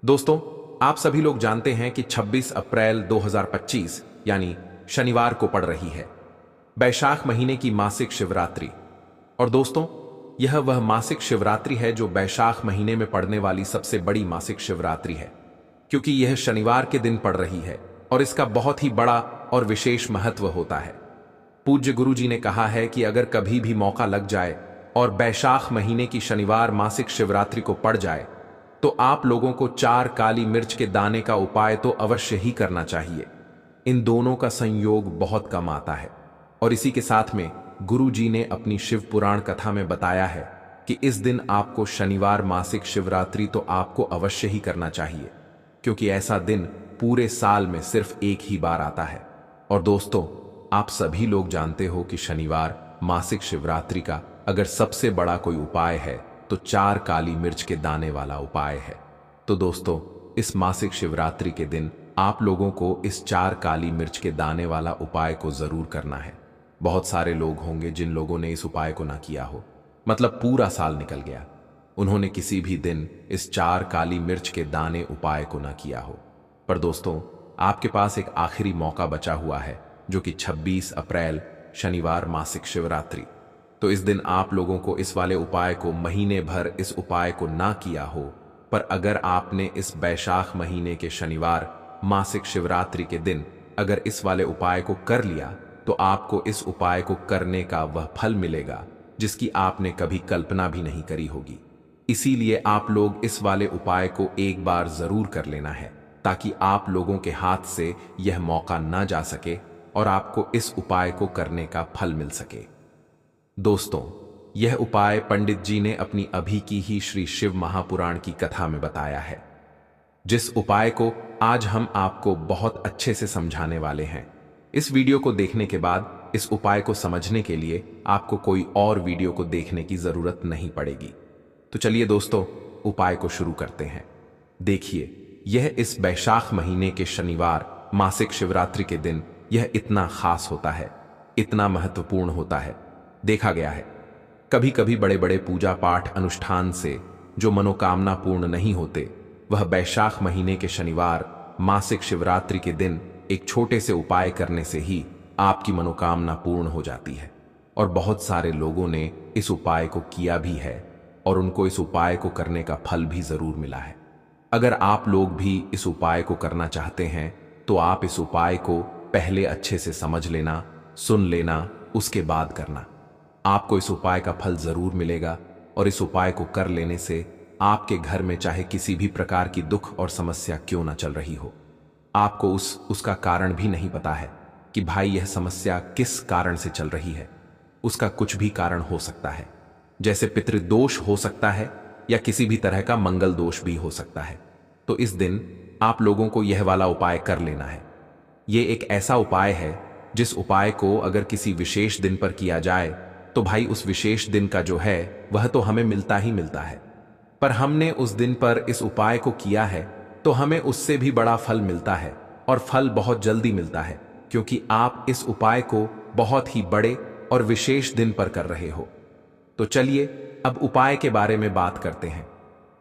दोस्तों, आप सभी लोग जानते हैं कि 26 अप्रैल 2025 यानी शनिवार को पड़ रही है बैशाख महीने की मासिक शिवरात्रि। और दोस्तों, यह वह मासिक शिवरात्रि है जो बैशाख महीने में पड़ने वाली सबसे बड़ी मासिक शिवरात्रि है, क्योंकि यह शनिवार के दिन पड़ रही है और इसका बहुत ही बड़ा और विशेष महत्व होता है। पूज्य गुरु जी ने कहा है कि अगर कभी भी मौका लग जाए और बैशाख महीने की शनिवार मासिक शिवरात्रि को पड़ जाए तो आप लोगों को 4 काली मिर्च के दाने का उपाय तो अवश्य ही करना चाहिए। इन दोनों का संयोग बहुत कम आता है और इसी के साथ में गुरु जी ने अपनी शिव पुराण कथा में बताया है कि इस दिन आपको शनिवार मासिक शिवरात्रि तो आपको अवश्य ही करना चाहिए, क्योंकि ऐसा दिन पूरे साल में सिर्फ एक ही बार आता है। और दोस्तों, आप सभी लोग जानते हो कि शनिवार मासिक शिवरात्रि का अगर सबसे बड़ा कोई उपाय है तो 4 काली मिर्च के दाने वाला उपाय है। तो दोस्तों, इस मासिक शिवरात्रि के दिन आप लोगों को इस 4 काली मिर्च के दाने वाला उपाय को जरूर करना है। बहुत सारे लोग होंगे जिन लोगों ने इस उपाय को ना किया हो, मतलब पूरा साल निकल गया, उन्होंने किसी भी दिन इस 4 काली मिर्च के दाने उपाय को ना किया हो। पर दोस्तों, आपके पास एक आखिरी मौका बचा हुआ है, जो कि 26 अप्रैल शनिवार मासिक शिवरात्रि। तो इस दिन आप लोगों को इस वाले उपाय को महीने भर इस उपाय को ना किया हो, पर अगर आपने इस बैशाख महीने के शनिवार मासिक शिवरात्रि के दिन अगर इस वाले उपाय को कर लिया तो आपको इस उपाय को करने का वह फल मिलेगा जिसकी आपने कभी कल्पना भी नहीं करी होगी। इसीलिए आप लोग इस वाले उपाय को एक बार जरूर कर लेना है, ताकि आप लोगों के हाथ से यह मौका ना जा सके और आपको इस उपाय को करने का फल मिल सके। दोस्तों, यह उपाय पंडित जी ने अपनी अभी की ही श्री शिव महापुराण की कथा में बताया है, जिस उपाय को आज हम आपको बहुत अच्छे से समझाने वाले हैं। इस वीडियो को देखने के बाद इस उपाय को समझने के लिए आपको कोई और वीडियो को देखने की जरूरत नहीं पड़ेगी। तो चलिए दोस्तों, उपाय को शुरू करते हैं। देखिए, यह इस बैशाख महीने के शनिवार मासिक शिवरात्रि के दिन यह इतना खास होता है, इतना महत्वपूर्ण होता है। देखा गया है कभी कभी बड़े बड़े पूजा पाठ अनुष्ठान से जो मनोकामना पूर्ण नहीं होते, वह बैशाख महीने के शनिवार मासिक शिवरात्रि के दिन एक छोटे से उपाय करने से ही आपकी मनोकामना पूर्ण हो जाती है। और बहुत सारे लोगों ने इस उपाय को किया भी है और उनको इस उपाय को करने का फल भी जरूर मिला है। अगर आप लोग भी इस उपाय को करना चाहते हैं तो आप इस उपाय को पहले अच्छे से समझ लेना, सुन लेना, उसके बाद करना। आपको इस उपाय का फल जरूर मिलेगा और इस उपाय को कर लेने से आपके घर में चाहे किसी भी प्रकार की दुख और समस्या क्यों ना चल रही हो, आपको उसका कारण भी नहीं पता है कि भाई यह समस्या किस कारण से चल रही है। उसका कुछ भी कारण हो सकता है, जैसे पितृदोष हो सकता है या किसी भी तरह का मंगल दोष भी हो सकता है। तो इस दिन आप लोगों को यह वाला उपाय कर लेना है। यह एक ऐसा उपाय है जिस उपाय को अगर किसी विशेष दिन पर किया जाए तो भाई उस विशेष दिन का जो है वह तो हमें मिलता ही मिलता है, पर हमने उस दिन पर इस उपाय को किया है तो हमें उससे भी बड़ा फल मिलता है, और फल बहुत जल्दी मिलता है, क्योंकि आप इस उपाय को बहुत ही बड़े और विशेष दिन पर कर रहे हो। तो चलिए अब उपाय के बारे में बात करते हैं,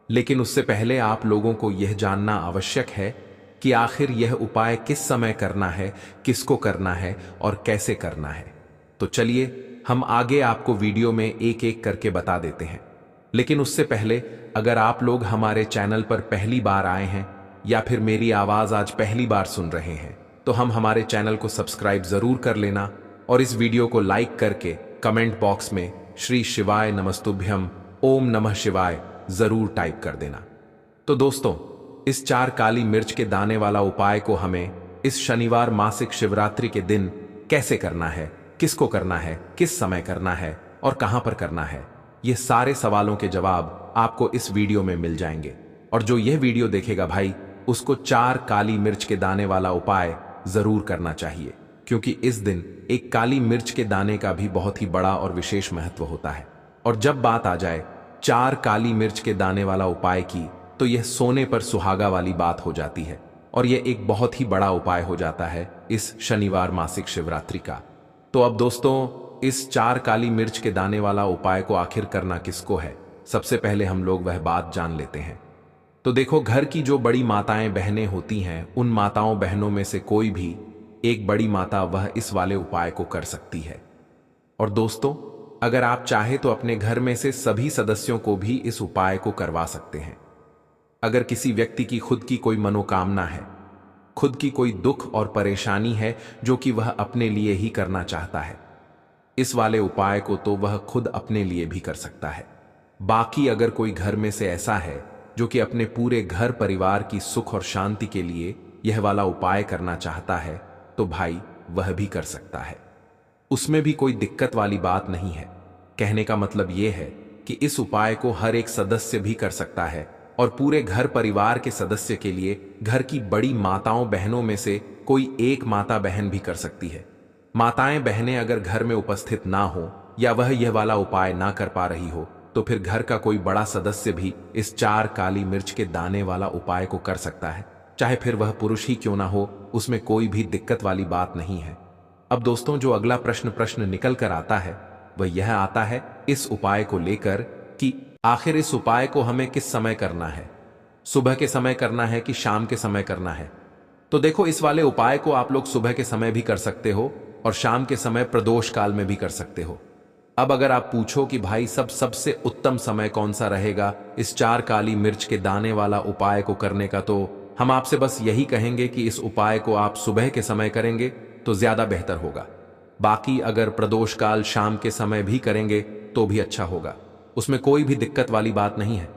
लेकिन उससे पहले आप लोगों को यह जानना आवश्यक है कि आखिर यह उपाय किस समय करना है, किसको करना है और कैसे करना है। तो चलिए हम आगे आपको वीडियो में एक एक करके बता देते हैं। लेकिन उससे पहले अगर आप लोग हमारे चैनल पर पहली बार आए हैं या फिर मेरी आवाज आज पहली बार सुन रहे हैं तो हम हमारे चैनल को सब्सक्राइब जरूर कर लेना और इस वीडियो को लाइक करके कमेंट बॉक्स में श्री शिवाय नमस्तुभ्यम ओम नमः शिवाय जरूर टाइप कर देना। तो दोस्तों, इस 4 काली मिर्च के दाने वाला उपाय को हमें इस शनिवार मासिक शिवरात्रि के दिन कैसे करना है, किसको करना है, किस समय करना है और कहां पर करना है, ये सारे सवालों के जवाब आपको इस वीडियो में मिल जाएंगे। और जो यह वीडियो देखेगा भाई, उसको 4 काली मिर्च के दाने वाला उपाय जरूर करना चाहिए, क्योंकि इस दिन एक काली मिर्च के दाने का भी बहुत ही बड़ा और विशेष महत्व होता है। और जब बात आ जाए 4 काली मिर्च के दाने वाला उपाय की, तो यह सोने पर सुहागा वाली बात हो जाती है और यह एक बहुत ही बड़ा उपाय हो जाता है इस शनिवार मासिक शिवरात्रि का। तो अब दोस्तों, इस 4 काली मिर्च के दाने वाला उपाय को आखिर करना किसको है, सबसे पहले हम लोग वह बात जान लेते हैं। तो देखो, घर की जो बड़ी माताएं बहनें होती हैं, उन माताओं बहनों में से कोई भी एक बड़ी माता वह इस वाले उपाय को कर सकती है। और दोस्तों, अगर आप चाहे तो अपने घर में से सभी सदस्यों को भी इस उपाय को करवा सकते हैं। अगर किसी व्यक्ति की खुद की कोई मनोकामना है, खुद की कोई दुख और परेशानी है जो कि वह अपने लिए ही करना चाहता है, इस वाले उपाय को तो वह खुद अपने लिए भी कर सकता है। बाकी अगर कोई घर में से ऐसा है जो कि अपने पूरे घर परिवार की सुख और शांति के लिए यह वाला उपाय करना चाहता है, तो भाई वह भी कर सकता है। उसमें भी कोई दिक्कत वाली बात नहीं है। कहने का मतलब यह है कि इस उपाय को हर एक सदस्य भी कर सकता है और पूरे घर परिवार के सदस्य के लिए घर की बड़ी माताओं बहनों में से कोई एक माता बहन भी कर सकती है। माताएं बहनें अगर घर में उपस्थित ना हो या वह यह वाला उपाय ना कर पा रही हो, तो फिर घर का कोई बड़ा सदस्य भी इस 4 काली मिर्च के दाने वाला उपाय को कर सकता है, चाहे फिर वह पुरुष ही क्यों ना हो, उसमें कोई भी दिक्कत वाली बात नहीं है। अब दोस्तों, जो अगला प्रश्न निकल कर आता है वह यह आता है इस उपाय को लेकर कि आखिर इस उपाय को हमें किस समय करना है, सुबह के समय करना है कि शाम के समय करना है। तो देखो, इस वाले उपाय को आप लोग सुबह के समय भी कर सकते हो और शाम के समय प्रदोष काल में भी कर सकते हो। अब अगर आप पूछो कि भाई सबसे उत्तम समय कौन सा रहेगा इस 4 काली मिर्च के दाने वाला उपाय को करने का, तो हम आपसे बस यही कहेंगे कि इस उपाय को आप सुबह के समय करेंगे तो ज्यादा बेहतर होगा। बाकी अगर प्रदोष काल शाम के समय भी करेंगे तो भी अच्छा होगा, उसमें कोई भी दिक्कत वाली बात नहीं है।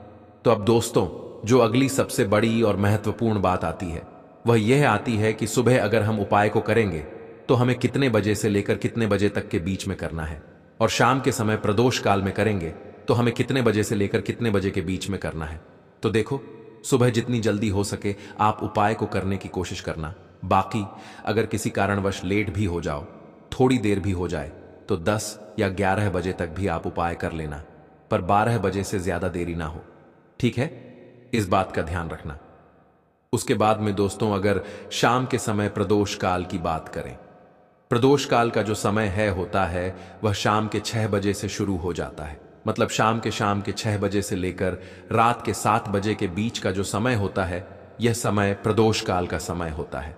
तो अब दोस्तों, जो अगली सबसे बड़ी और महत्वपूर्ण बात आती है वह यह आती है कि सुबह अगर हम उपाय को करेंगे तो हमें कितने बजे से लेकर कितने बजे तक के बीच में करना है, और शाम के समय प्रदोष काल में करेंगे तो हमें कितने बजे से लेकर कितने बजे के बीच में करना है। तो देखो, सुबह जितनी जल्दी हो सके आप उपाय को करने की कोशिश करना। बाकी अगर किसी कारणवश लेट भी हो जाओ, थोड़ी देर भी हो जाए, तो 10 या 11 बजे तक भी आप उपाय कर लेना, पर 12 बजे से ज्यादा देरी ना हो, ठीक है? इस बात का ध्यान रखना। उसके बाद में दोस्तों, अगर शाम के समय प्रदोष काल की बात करें, प्रदोष काल का जो समय होता है वह शाम के 6 बजे से शुरू हो जाता है। मतलब शाम के 6 बजे से लेकर रात के 7 बजे के बीच का जो समय होता है, यह समय प्रदोष काल का समय होता है।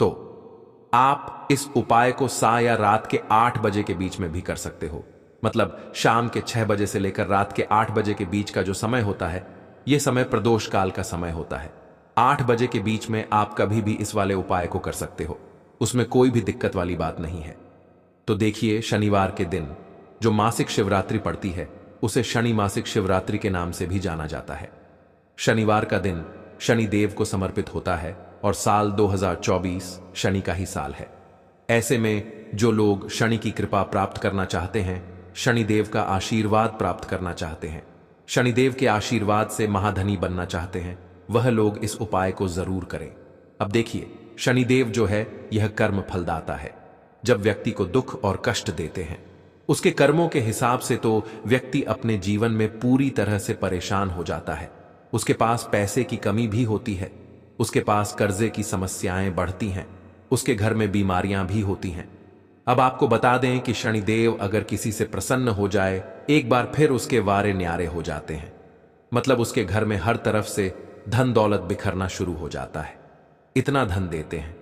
तो आप इस उपाय को या रात के 8 बजे के बीच में भी कर सकते हो। मतलब शाम के 6 बजे से लेकर रात के 8 बजे के बीच का जो समय होता है, यह समय प्रदोष काल का समय होता है। 8 बजे के बीच में आप कभी भी इस वाले उपाय को कर सकते हो, उसमें कोई भी दिक्कत वाली बात नहीं है। तो देखिए, शनिवार के दिन जो मासिक शिवरात्रि पड़ती है उसे शनि मासिक शिवरात्रि के नाम से भी जाना जाता है। शनिवार का दिन शनि देव को समर्पित होता है और साल 2024 शनि का ही साल है। ऐसे में जो लोग शनि की कृपा प्राप्त करना चाहते हैं, शनिदेव का आशीर्वाद प्राप्त करना चाहते हैं, शनिदेव के आशीर्वाद से महाधनी बनना चाहते हैं, वह लोग इस उपाय को जरूर करें। अब देखिए, शनिदेव जो है यह कर्म फलदाता है। जब व्यक्ति को दुख और कष्ट देते हैं, उसके कर्मों के हिसाब से तो व्यक्ति अपने जीवन में पूरी तरह से परेशान हो जाता है। उसके पास पैसे की कमी भी होती है, उसके पास कर्जे की समस्याएं बढ़ती हैं, उसके घर में बीमारियां भी होती हैं। अब आपको बता दें कि शनिदेव अगर किसी से प्रसन्न हो जाए, एक बार फिर उसके वारे न्यारे हो जाते हैं। मतलब उसके घर में हर तरफ से धन दौलत बिखरना शुरू हो जाता है। इतना धन देते हैं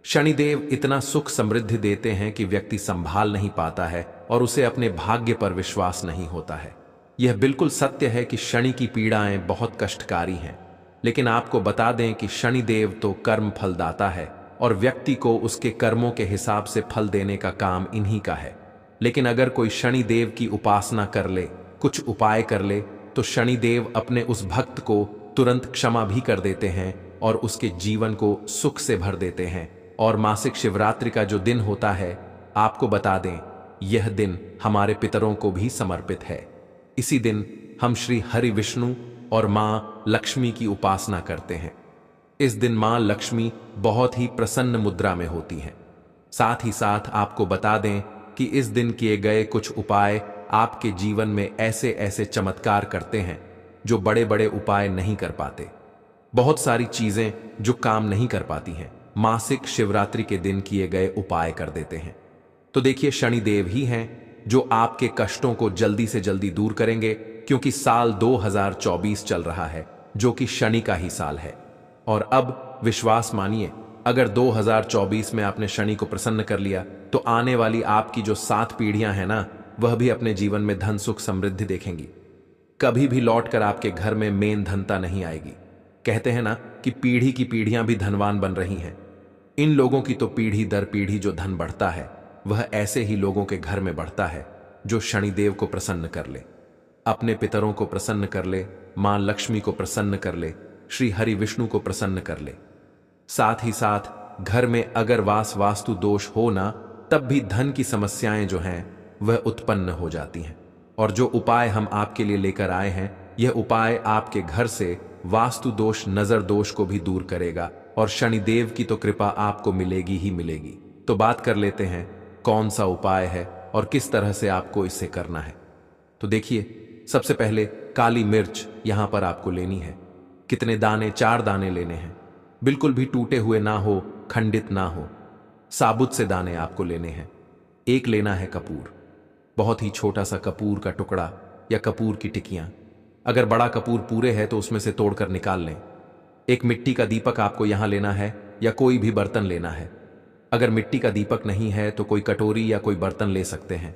शनिदेव, इतना सुख समृद्धि देते हैं कि व्यक्ति संभाल नहीं पाता है और उसे अपने भाग्य पर विश्वास नहीं होता है। यह बिल्कुल सत्य है कि शनि की पीड़ाएं बहुत कष्टकारी हैं, लेकिन आपको बता दें कि शनिदेव तो कर्म फलदाता है और व्यक्ति को उसके कर्मों के हिसाब से फल देने का काम इन्हीं का है। लेकिन अगर कोई शनिदेव की उपासना कर ले, कुछ उपाय कर ले, तो शनिदेव अपने उस भक्त को तुरंत क्षमा भी कर देते हैं और उसके जीवन को सुख से भर देते हैं। और मासिक शिवरात्रि का जो दिन होता है, आपको बता दें, यह दिन हमारे पितरों को भी समर्पित है। इसी दिन हम श्री हरि विष्णु और मां लक्ष्मी की उपासना करते हैं। इस दिन मां लक्ष्मी बहुत ही प्रसन्न मुद्रा में होती हैं। साथ ही साथ आपको बता दें कि इस दिन किए गए कुछ उपाय आपके जीवन में ऐसे ऐसे चमत्कार करते हैं जो बड़े बड़े उपाय नहीं कर पाते। बहुत सारी चीजें जो काम नहीं कर पाती हैं, मासिक शिवरात्रि के दिन किए गए उपाय कर देते हैं। तो देखिए, शनिदेव ही हैं जो आपके कष्टों को जल्दी से जल्दी दूर करेंगे, क्योंकि साल 2024 चल रहा है जो कि शनि का ही साल है। और अब विश्वास मानिए, अगर 2024 में आपने शनि को प्रसन्न कर लिया तो आने वाली आपकी जो 7 पीढ़ियां हैं ना, वह भी अपने जीवन में धन सुख समृद्धि देखेंगी। कभी भी लौटकर आपके घर में मेन धनता नहीं आएगी। कहते हैं ना कि पीढ़ी की पीढ़ियां भी धनवान बन रही हैं। इन लोगों की तो पीढ़ी दर पीढ़ी जो धन बढ़ता है वह ऐसे ही लोगों के घर में बढ़ता है जो शनिदेव को प्रसन्न कर ले, अपने पितरों को प्रसन्न कर ले, मां लक्ष्मी को प्रसन्न कर ले, श्री हरि विष्णु को प्रसन्न कर ले। साथ ही साथ घर में अगर वास्तु दोष हो ना, तब भी धन की समस्याएं जो हैं वह उत्पन्न हो जाती हैं। और जो उपाय हम आपके लिए लेकर आए हैं, यह उपाय आपके घर से वास्तु दोष, नजर दोष को भी दूर करेगा और शनिदेव की तो कृपा आपको मिलेगी ही मिलेगी। तो बात कर लेते हैं कौन सा उपाय है और किस तरह से आपको इसे करना है। तो देखिए, सबसे पहले काली मिर्च यहां पर आपको लेनी है। कितने दाने? 4 दाने लेने हैं। बिल्कुल भी टूटे हुए ना हो, खंडित ना हो, साबुत से दाने आपको लेने हैं। एक लेना है कपूर, बहुत ही छोटा सा कपूर का टुकड़ा या कपूर की टिकियां। अगर बड़ा कपूर पूरे है तो उसमें से तोड़कर निकाल लें। एक मिट्टी का दीपक आपको यहां लेना है या कोई भी बर्तन लेना है। अगर मिट्टी का दीपक नहीं है तो कोई कटोरी या कोई बर्तन ले सकते हैं।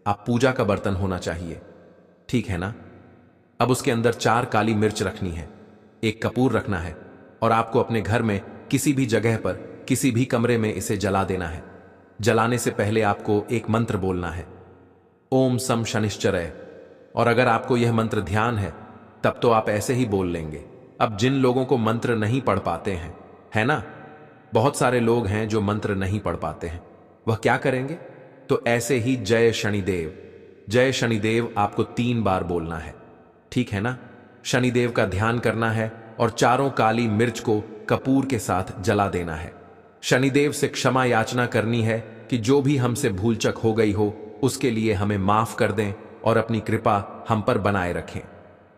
आप पूजा का बर्तन होना चाहिए, ठीक है ना। अब उसके अंदर 4 काली मिर्च रखनी है, एक कपूर रखना है और आपको अपने घर में किसी भी जगह पर, किसी भी कमरे में इसे जला देना है। जलाने से पहले आपको एक मंत्र बोलना है, ओम सम शनिश्चरय। और अगर आपको यह मंत्र ध्यान है तब तो आप ऐसे ही बोल लेंगे। अब जिन लोगों को मंत्र नहीं पढ़ पाते हैं, है ना, बहुत सारे लोग हैं जो मंत्र नहीं पढ़ पाते हैं, वह क्या करेंगे? तो ऐसे ही जय शनिदेव, जय शनिदेव आपको 3 बार बोलना है, ठीक है ना। शनिदेव का ध्यान करना है और 4 काली मिर्च को कपूर के साथ जला देना है। शनिदेव से क्षमा याचना करनी है कि जो भी हमसे भूलचक हो गई हो उसके लिए हमें माफ कर दें और अपनी कृपा हम पर बनाए रखें।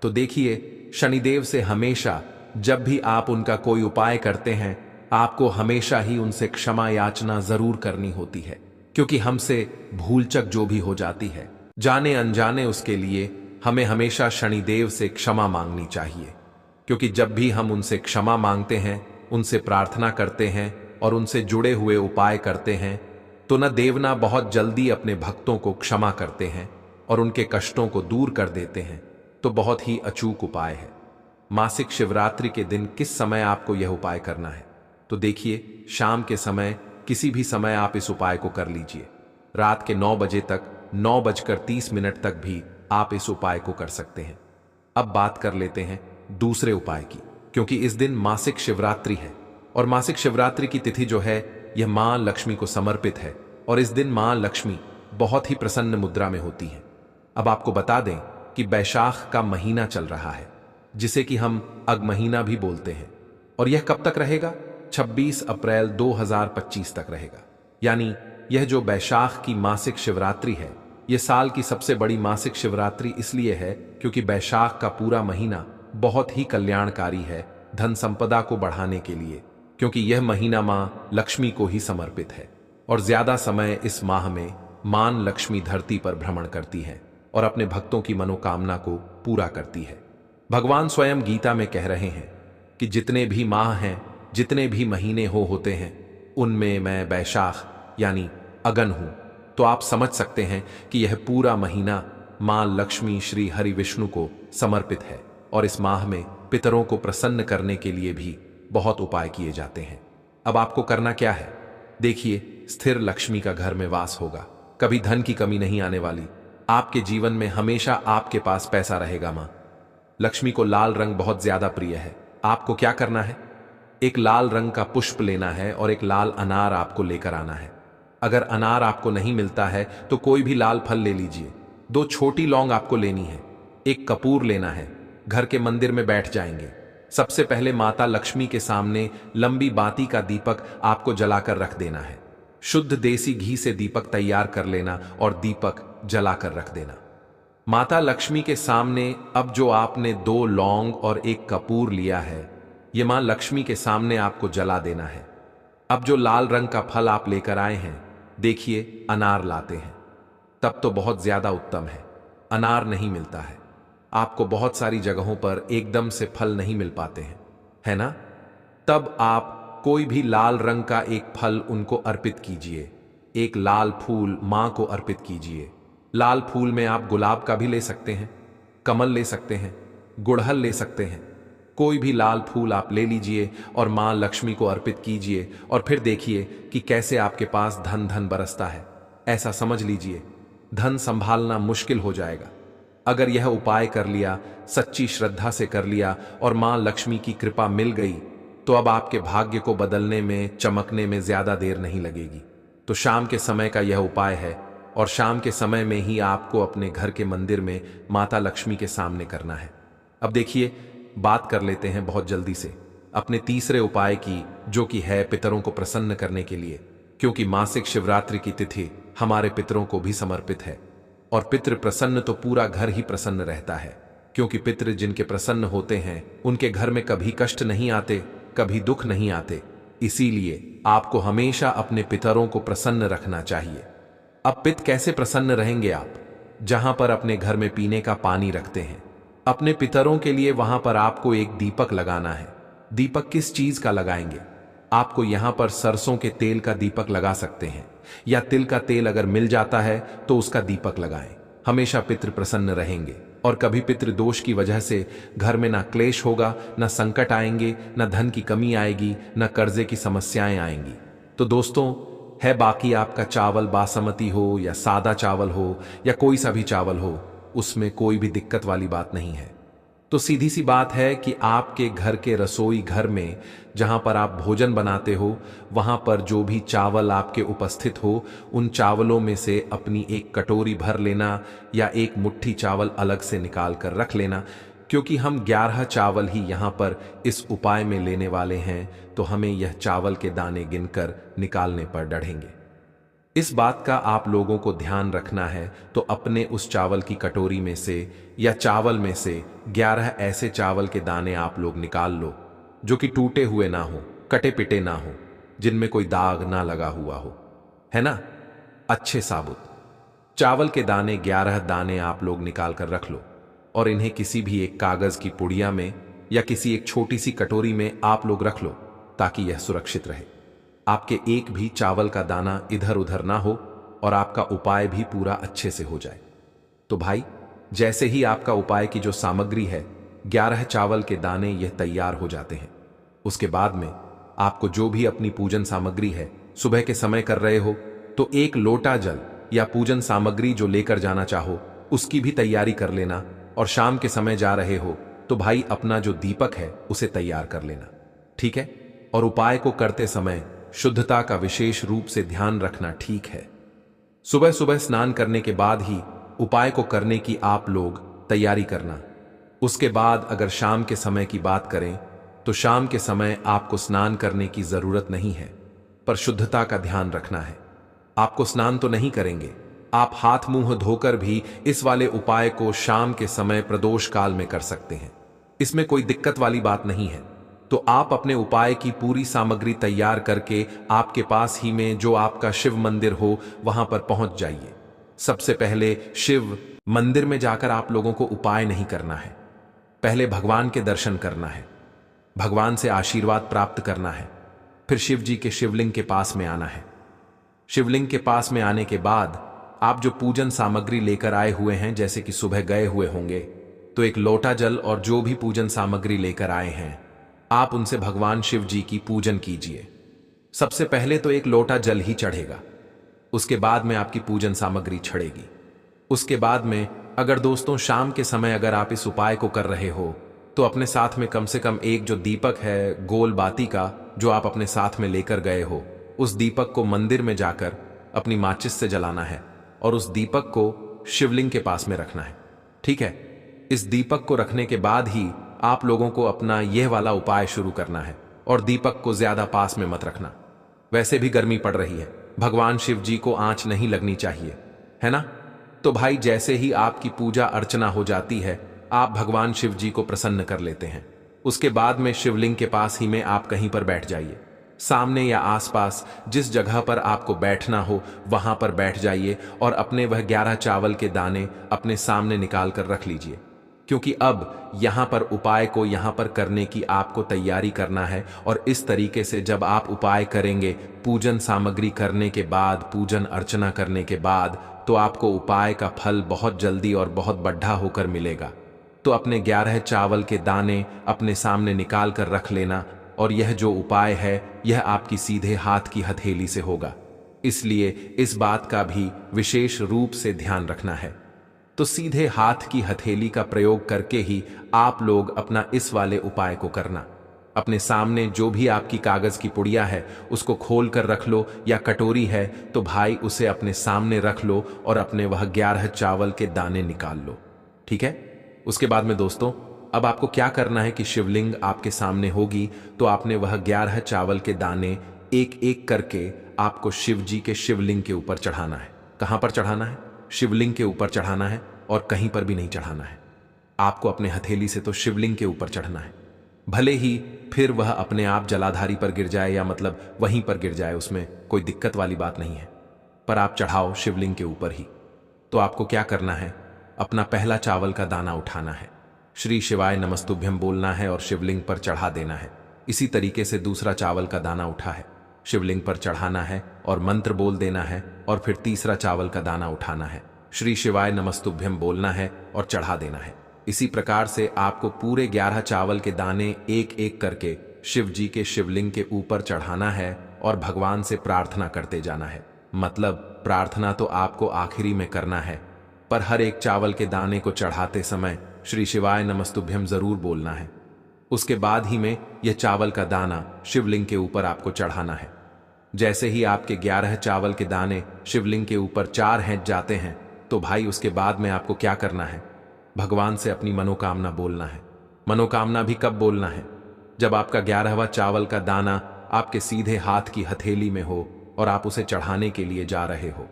तो देखिए, शनिदेव से हमेशा जब भी आप उनका कोई उपाय करते हैं, आपको हमेशा ही उनसे क्षमा याचना जरूर करनी होती है, क्योंकि हमसे भूलचक जो भी हो जाती है जाने अनजाने, उसके लिए हमें हमेशा शनिदेव से क्षमा मांगनी चाहिए। क्योंकि जब भी हम उनसे क्षमा मांगते हैं, उनसे प्रार्थना करते हैं और उनसे जुड़े हुए उपाय करते हैं, तो न देवना बहुत जल्दी अपने भक्तों को क्षमा करते हैं और उनके कष्टों को दूर कर देते हैं। तो बहुत ही अचूक उपाय है। मासिक शिवरात्रि के दिन किस समय आपको यह उपाय करना है? तो देखिए, शाम के समय, किसी भी समय आप इस उपाय को कर लीजिए। रात के 9 बजे तक, 9:30 तक भी आप इस उपाय को कर सकते हैं। अब बात कर लेते हैं दूसरे उपाय की, क्योंकि इस दिन मासिक शिवरात्रि है और मासिक शिवरात्रि की तिथि जो है यह मां लक्ष्मी को समर्पित है और इस दिन मां लक्ष्मी बहुत ही प्रसन्न मुद्रा में होती है। अब आपको बता दें कि बैशाख का महीना चल रहा है, जिसे कि हम अग महीना भी बोलते हैं, और यह कब तक रहेगा? 26 अप्रैल 2025 तक रहेगा। यानी यह जो बैशाख की मासिक शिवरात्रि है, यह साल की सबसे बड़ी मासिक शिवरात्रि इसलिए है क्योंकि बैशाख का पूरा महीना बहुत ही कल्याणकारी है धन संपदा को बढ़ाने के लिए, क्योंकि यह महीना मां लक्ष्मी को ही समर्पित है और ज्यादा समय इस माह में मां लक्ष्मी धरती पर भ्रमण करती है और अपने भक्तों की मनोकामना को पूरा करती है। भगवान स्वयं गीता में कह रहे हैं कि जितने भी माह हैं, जितने भी महीने होते हैं, उनमें मैं बैशाख यानी अगन हूं। तो आप समझ सकते हैं कि यह पूरा महीना मां लक्ष्मी श्री हरि विष्णु को समर्पित है और इस माह में पितरों को प्रसन्न करने के लिए भी बहुत उपाय किए जाते हैं। अब आपको करना क्या है? देखिए, स्थिर लक्ष्मी का घर में वास होगा, कभी धन की कमी नहीं आने वाली। आपके जीवन में हमेशा आपके पास पैसा रहेगा। मां लक्ष्मी को लाल रंग बहुत ज्यादा प्रिय है। आपको क्या करना है? एक लाल रंग का पुष्प लेना है और एक लाल अनार आपको लेकर आना है। अगर अनार आपको नहीं मिलता है तो कोई भी लाल फल ले लीजिए। 2 छोटी लौंग आपको लेनी है, एक कपूर लेना है। घर के मंदिर में बैठ जाएंगे। सबसे पहले माता लक्ष्मी के सामने लंबी बाती का दीपक आपको जलाकर रख देना है। शुद्ध देसी घी से दीपक तैयार कर लेना और दीपक जलाकर रख देना। माता लक्ष्मी के सामने अब जो आपने 2 लौंग और एक कपूर लिया है, ये मां लक्ष्मी के सामने आपको जला देना है। अब जो लाल रंग का फल आप लेकर आए हैं, देखिए अनार लाते हैं, तब तो बहुत ज्यादा उत्तम है। अनार नहीं मिलता है आपको बहुत सारी जगहों पर एकदम से फल नहीं मिल पाते हैं, है ना? तब आप कोई भी लाल रंग का एक फल उनको अर्पित कीजिए। एक लाल फूल मां को अर्पित कीजिए। लाल फूल में आप गुलाब का भी ले सकते हैं, कमल ले सकते हैं, गुड़हल ले सकते हैं। कोई भी लाल फूल आप ले लीजिए और मां लक्ष्मी को अर्पित कीजिए और फिर देखिए कि कैसे आपके पास धन धन बरसता है। ऐसा समझ लीजिए धन संभालना मुश्किल हो जाएगा। अगर यह उपाय कर लिया, सच्ची श्रद्धा से कर लिया और मां लक्ष्मी की कृपा मिल गई, तो अब आपके भाग्य को बदलने में, चमकने में ज्यादा देर नहीं लगेगी। तो शाम के समय का यह उपाय है और शाम के समय में ही आपको अपने घर के मंदिर में माता लक्ष्मी के सामने करना है। अब देखिए, बात कर लेते हैं बहुत जल्दी से अपने तीसरे उपाय की, जो कि है पितरों को प्रसन्न करने के लिए, क्योंकि मासिक शिवरात्रि की तिथि हमारे पितरों को भी समर्पित है। और पितृ प्रसन्न तो पूरा घर ही प्रसन्न रहता है, क्योंकि पितृ जिनके प्रसन्न होते हैं उनके घर में कभी कष्ट नहीं आते, कभी दुख नहीं आते। इसीलिए आपको हमेशा अपने पितरों को प्रसन्न रखना चाहिए। अब पित कैसे प्रसन्न रहेंगे आप? जहां पर अपने घर में पीने का पानी रखते हैं, अपने पितरों के लिए वहां पर आपको एक दीपक लगाना है। दीपक किस चीज का लगाएंगे? आपको यहां पर सरसों के तेल का दीपक लगा सकते हैं, या तिल का तेल अगर मिल जाता है तो उसका दीपक लगाएं। हमेशा पितृ प्रसन्न रहेंगे और कभी पितृ दोष की वजह से घर में ना क्लेश होगा, ना संकट आएंगे, ना धन की कमी आएगी, ना कर्जे की समस्याएं आएंगी। तो दोस्तों, है बाकी आपका चावल बासमती हो या सादा चावल हो या कोई सा भी चावल हो, उसमें कोई भी दिक्कत वाली बात नहीं है। तो सीधी सी बात है कि आपके घर के रसोई घर में जहां पर आप भोजन बनाते हो, वहां पर जो भी चावल आपके उपस्थित हो, उन चावलों में से अपनी एक कटोरी भर लेना या एक मुट्ठी चावल अलग से निकाल कर रख लेना। क्योंकि हम 11 चावल ही यहां पर इस उपाय में लेने वाले हैं, तो हमें यह चावल के दाने गिनकर निकालने पर डढ़ेंगे। इस बात का आप लोगों को ध्यान रखना है। तो अपने उस चावल की कटोरी में से या चावल में से 11 ऐसे चावल के दाने आप लोग निकाल लो जो कि टूटे हुए ना हो, कटे पिटे ना हो, जिनमें कोई दाग ना लगा हुआ हो, है ना? अच्छे साबुत चावल के दाने 11 दाने आप लोग निकाल कर रख लो और इन्हें किसी भी एक कागज की पुड़िया में या किसी एक छोटी सी कटोरी में आप लोग रख लो, ताकि यह सुरक्षित रहे। आपके एक भी चावल का दाना इधर उधर ना हो और आपका उपाय भी पूरा अच्छे से हो जाए। तो भाई, जैसे ही आपका उपाय की जो सामग्री है, 11 चावल के दाने, यह तैयार हो जाते हैं, उसके बाद में आपको जो भी अपनी पूजन सामग्री है, सुबह के समय कर रहे हो तो एक लोटा जल या पूजन सामग्री जो लेकर जाना चाहो उसकी भी तैयारी कर लेना। और शाम के समय जा रहे हो तो भाई अपना जो दीपक है उसे तैयार कर लेना, ठीक है? और उपाय को करते समय शुद्धता का विशेष रूप से ध्यान रखना, ठीक है? सुबह सुबह स्नान करने के बाद ही उपाय को करने की आप लोग तैयारी करना। उसके बाद अगर शाम के समय की बात करें तो शाम के समय आपको स्नान करने की जरूरत नहीं है, पर शुद्धता का ध्यान रखना है। आपको स्नान तो नहीं करेंगे, आप हाथ मुंह धोकर भी इस वाले उपाय को शाम के समय प्रदोष काल में कर सकते हैं। इसमें कोई दिक्कत वाली बात नहीं है। तो आप अपने उपाय की पूरी सामग्री तैयार करके आपके पास ही में जो आपका शिव मंदिर हो वहां पर पहुंच जाइए। सबसे पहले शिव मंदिर में जाकर आप लोगों को उपाय नहीं करना है, पहले भगवान के दर्शन करना है, भगवान से आशीर्वाद प्राप्त करना है, फिर शिव जी के शिवलिंग के पास में आना है। शिवलिंग के पास में आने के बाद आप जो पूजन सामग्री लेकर आए हुए हैं, जैसे कि सुबह गए हुए होंगे, तो एक लोटा जल और जो भी पूजन सामग्री लेकर आए हैं, आप उनसे भगवान शिव जी की पूजन कीजिए। सबसे पहले तो एक लोटा जल ही चढ़ेगा, उसके बाद में आपकी पूजन सामग्री चढ़ेगी। उसके बाद में अगर दोस्तों शाम के समय अगर आप इस उपाय को कर रहे हो तो अपने साथ में कम से कम एक जो दीपक है गोल बाती का, जो आप अपने साथ में लेकर गए हो, उस दीपक को मंदिर में जाकर अपनी माचिस से जलाना है और उस दीपक को शिवलिंग के पास में रखना है, ठीक है? इस दीपक को रखने के बाद ही आप लोगों को अपना यह वाला उपाय शुरू करना है और दीपक को ज्यादा पास में मत रखना। वैसे भी गर्मी पड़ रही है, भगवान शिव जी को आंच नहीं लगनी चाहिए, है ना? तो भाई, जैसे ही आपकी पूजा अर्चना हो जाती है, आप भगवान शिव जी को प्रसन्न कर लेते हैं। उसके बाद में शिवलिंग के पास ही में आप कहीं पर बैठ जाइए, सामने या आसपास जिस जगह पर आपको बैठना हो वहां पर बैठ जाइए और अपने वह 11 चावल के दाने अपने सामने निकाल कर रख लीजिए। क्योंकि अब यहां पर उपाय को यहां पर करने की आपको तैयारी करना है। और इस तरीके से जब आप उपाय करेंगे, पूजन सामग्री करने के बाद, पूजन अर्चना करने के बाद, तो आपको उपाय का फल बहुत जल्दी और बहुत बढ़ा होकर मिलेगा। तो अपने 11 चावल के दाने अपने सामने निकाल कर रख लेना। और यह जो उपाय है यह आपकी सीधे हाथ की हथेली से होगा, इसलिए इस बात का भी विशेष रूप से ध्यान रखना है। तो सीधे हाथ की हथेली का प्रयोग करके ही आप लोग अपना इस वाले उपाय को करना। अपने सामने जो भी आपकी कागज की पुड़िया है उसको खोल कर रख लो, या कटोरी है तो भाई उसे अपने सामने रख लो और अपने वह 11 चावल के दाने निकाल लो। ठीक है। उसके बाद में दोस्तों, अब आपको क्या करना है कि शिवलिंग आपके सामने होगी, तो आपने वह 11 चावल के दाने एक एक करके आपको शिव जी के शिवलिंग के ऊपर चढ़ाना है। कहां पर चढ़ाना है? शिवलिंग के ऊपर चढ़ाना है, और कहीं पर भी नहीं चढ़ाना है। आपको अपने हथेली से तो शिवलिंग के ऊपर चढ़ना है। भले ही फिर वह अपने आप जलाधारी पर गिर जाए, या मतलब वहीं पर गिर जाए, उसमें कोई दिक्कत वाली बात नहीं है, पर आप चढ़ाओ शिवलिंग के ऊपर ही। तो आपको क्या करना है? अपना पहला चावल का दाना उठाना है, श्री शिवाय नमस्तुभ्यम बोलना है और शिवलिंग पर चढ़ा देना है। इसी तरीके से दूसरा चावल का दाना उठा है, शिवलिंग पर चढ़ाना है और मंत्र बोल देना है। और फिर तीसरा चावल का दाना उठाना है, श्री शिवाय नमस्तुभ्यम बोलना है और चढ़ा देना है। इसी प्रकार से आपको पूरे 11 चावल के दाने एक एक करके शिव जी के शिवलिंग के ऊपर चढ़ाना है और भगवान से प्रार्थना करते जाना है। मतलब प्रार्थना तो आपको आखिरी में करना है, पर हर एक चावल के दाने को चढ़ाते समय श्री शिवाय नमस्तुभ्यम जरूर बोलना है। उसके बाद ही में यह चावल का दाना शिवलिंग के ऊपर आपको चढ़ाना है। जैसे ही आपके 11 चावल के दाने शिवलिंग के ऊपर 4 हैंच जाते हैं, तो भाई उसके बाद में आपको क्या करना है? भगवान से अपनी मनोकामना बोलना है। मनोकामना भी कब बोलना है? जब आपका 11वां चावल का दाना आपके सीधे हाथ की हथेली में हो और आप उसे चढ़ाने के लिए जा रहे हो।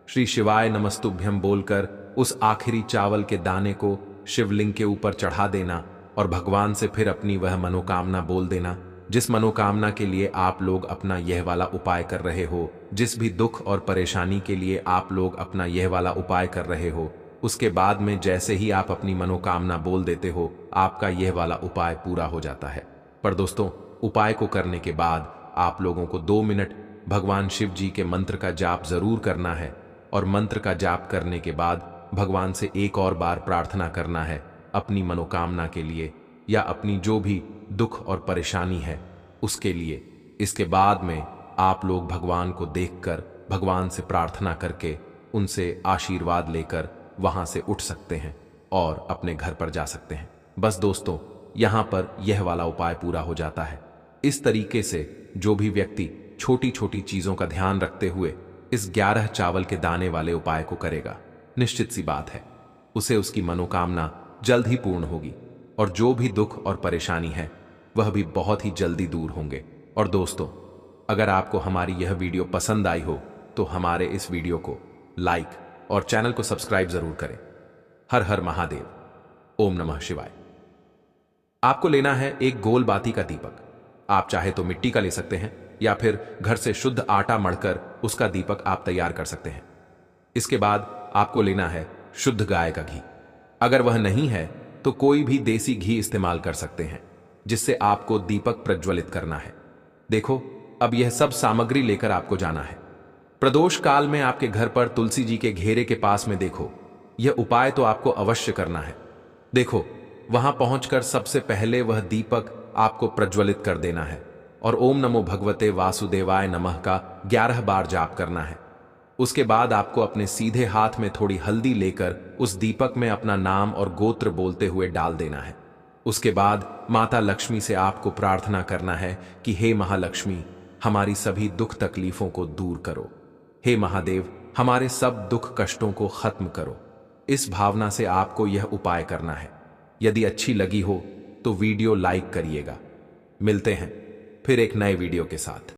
श्री शिवाय नमस्तुभ्यम बोलकर उस आखिरी चावल के दाने को शिवलिंग के ऊपर चढ़ा देना और भगवान से फिर अपनी वह मनोकामना बोल देना, जिस मनोकामना के लिए आप लोग अपना यह वाला उपाय कर रहे हो, जिस भी दुख और परेशानी के लिए आप लोग अपना यह वाला उपाय कर रहे हो। उसके बाद में जैसे ही आप अपनी मनोकामना बोल देते हो, आपका यह वाला उपाय पूरा हो जाता है। पर दोस्तों, उपाय को करने के बाद आप लोगों को 2 मिनट भगवान शिव जी के मंत्र का जाप जरूर करना है। और मंत्र का जाप करने के बाद भगवान से एक और बार प्रार्थना करना है अपनी मनोकामना के लिए, या अपनी जो भी दुख और परेशानी है उसके लिए। इसके बाद में आप लोग भगवान को देखकर, भगवान से प्रार्थना करके, उनसे आशीर्वाद लेकर वहां से उठ सकते हैं और अपने घर पर जा सकते हैं। बस दोस्तों, यहां पर यह वाला उपाय पूरा हो जाता है। इस तरीके से जो भी व्यक्ति छोटी छोटी चीजों का ध्यान रखते हुए इस 11 चावल के दाने वाले उपाय को करेगा, निश्चित सी बात है उसे उसकी मनोकामना जल्द ही पूर्ण होगी, और जो भी दुख और परेशानी है वह भी बहुत ही जल्दी दूर होंगे। और दोस्तों, अगर आपको हमारी यह वीडियो पसंद आई हो तो हमारे इस वीडियो को लाइक और चैनल को सब्सक्राइब जरूर करें। हर हर महादेव, ओम नमः शिवाय। आपको लेना है एक गोल बाती का दीपक। आप चाहे तो मिट्टी का ले सकते हैं, या फिर घर से शुद्ध आटा मढ़कर उसका दीपक आप तैयार कर सकते हैं। इसके बाद आपको लेना है शुद्ध गाय का घी। अगर वह नहीं है तो कोई भी देसी घी इस्तेमाल कर सकते हैं, जिससे आपको दीपक प्रज्वलित करना है। देखो, अब यह सब सामग्री लेकर आपको जाना है। प्रदोष काल में आपके घर पर तुलसी जी के घेरे के पास में देखो, यह उपाय तो आपको अवश्य करना है। देखो, वहां पहुंचकर सबसे पहले वह दीपक आपको प्रज्वलित कर देना है और ओम नमो भगवते वासुदेवाय नमः का 11 बार जाप करना है। उसके बाद आपको अपने सीधे हाथ में थोड़ी हल्दी लेकर उस दीपक में अपना नाम और गोत्र बोलते हुए डाल देना है। उसके बाद माता लक्ष्मी से आपको प्रार्थना करना है कि हे महालक्ष्मी, हमारी सभी दुख तकलीफों को दूर करो। हे महादेव, हमारे सब दुख कष्टों को खत्म करो। इस भावना से आपको यह उपाय करना है। यदि अच्छी लगी हो तो वीडियो लाइक करिएगा। मिलते हैं फिर एक नए वीडियो के साथ।